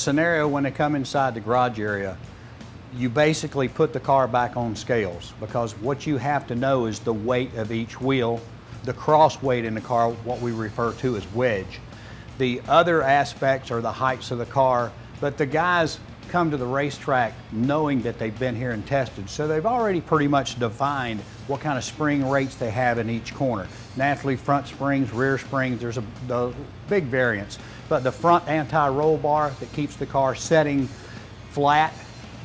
scenario when they come inside the garage area, you basically put the car back on scales, because what you have to know is the weight of each wheel, the cross weight in the car, what we refer to as wedge. The other aspects are the heights of the car, but the guys come to the racetrack knowing that they've been here and tested, so they've already pretty much defined what kind of spring rates they have in each corner. Naturally, front springs, rear springs, there's a big variance, but the front anti-roll bar that keeps the car setting flat,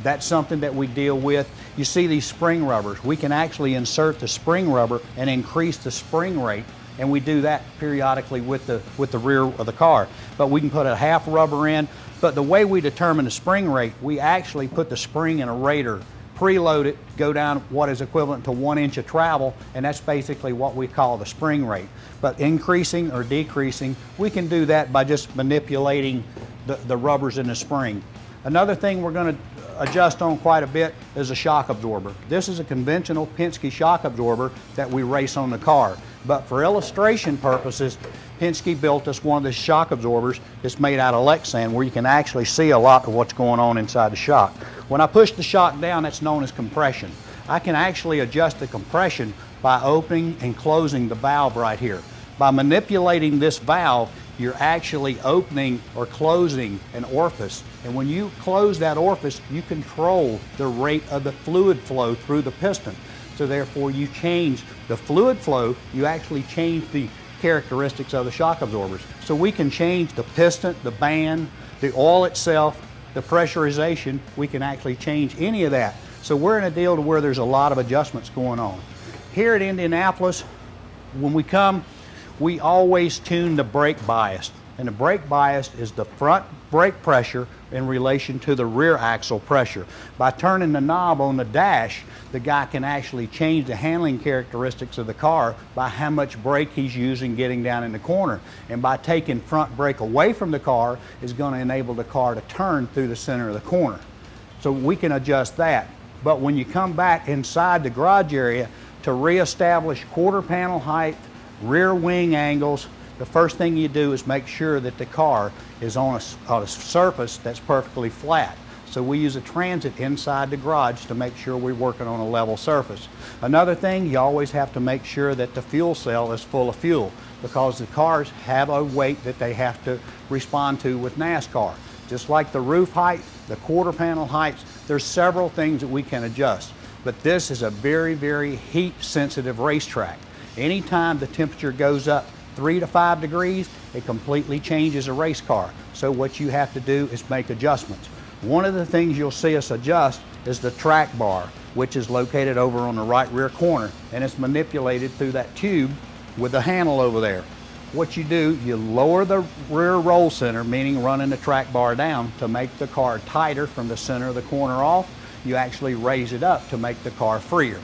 that's something that we deal with. You see these spring rubbers. We can actually insert the spring rubber and increase the spring rate, and we do that periodically with the rear of the car. But we can put a half rubber in, but the way we determine the spring rate, we actually put the spring in a rater, preload it, go down what is equivalent to 1 inch of travel, and that's basically what we call the spring rate. But increasing or decreasing, we can do that by just manipulating the rubbers in the spring. Another thing we're going to adjust on quite a bit is a shock absorber. This is a conventional Penske shock absorber that we race on the car. But for illustration purposes, Penske built us one of the shock absorbers that's made out of Lexan, where you can actually see a lot of what's going on inside the shock. When I push the shock down, that's known as compression. I can actually adjust the compression by opening and closing the valve right here. By manipulating this valve, you're actually opening or closing an orifice. And when you close that orifice, you control the rate of the fluid flow through the piston. So therefore, you change the fluid flow, you actually change the characteristics of the shock absorbers. So we can change the piston, the band, the oil itself, the pressurization. We can actually change any of that. So we're in a deal to where there's a lot of adjustments going on. Here at Indianapolis, when we come, we always tune the brake bias. And the brake bias is the front brake pressure in relation to the rear axle pressure. By turning the knob on the dash, the guy can actually change the handling characteristics of the car by how much brake he's using getting down in the corner. And by taking front brake away from the car is going to enable the car to turn through the center of the corner. So we can adjust that. But when you come back inside the garage area to reestablish quarter panel height, rear wing angles, the first thing you do is make sure that the car is on a surface that's perfectly flat. So we use a transit inside the garage to make sure we're working on a level surface. Another thing, you always have to make sure that the fuel cell is full of fuel, because the cars have a weight that they have to respond to with NASCAR. Just like the roof height, the quarter panel heights, there's several things that we can adjust. But this is a very, very heat sensitive racetrack. Anytime the temperature goes up 3 to 5 degrees, it completely changes a race car. So what you have to do is make adjustments. One of the things you'll see us adjust is the track bar, which is located over on the right rear corner, and it's manipulated through that tube with the handle over there. What you do, you lower the rear roll center, meaning running the track bar down to make the car tighter from the center of the corner off. You actually raise it up to make the car freer.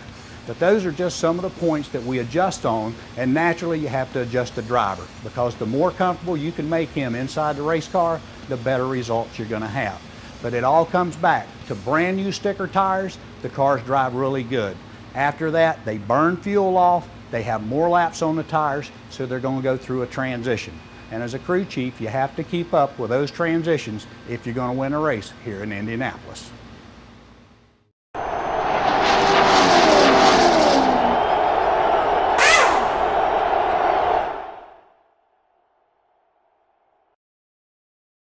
But those are just some of the points that we adjust on, and naturally you have to adjust the driver, because the more comfortable you can make him inside the race car, the better results you're going to have. But it all comes back to brand new sticker tires. The cars drive really good. After that, they burn fuel off, they have more laps on the tires, so they're going to go through a transition. And as a crew chief, you have to keep up with those transitions if you're going to win a race here in Indianapolis.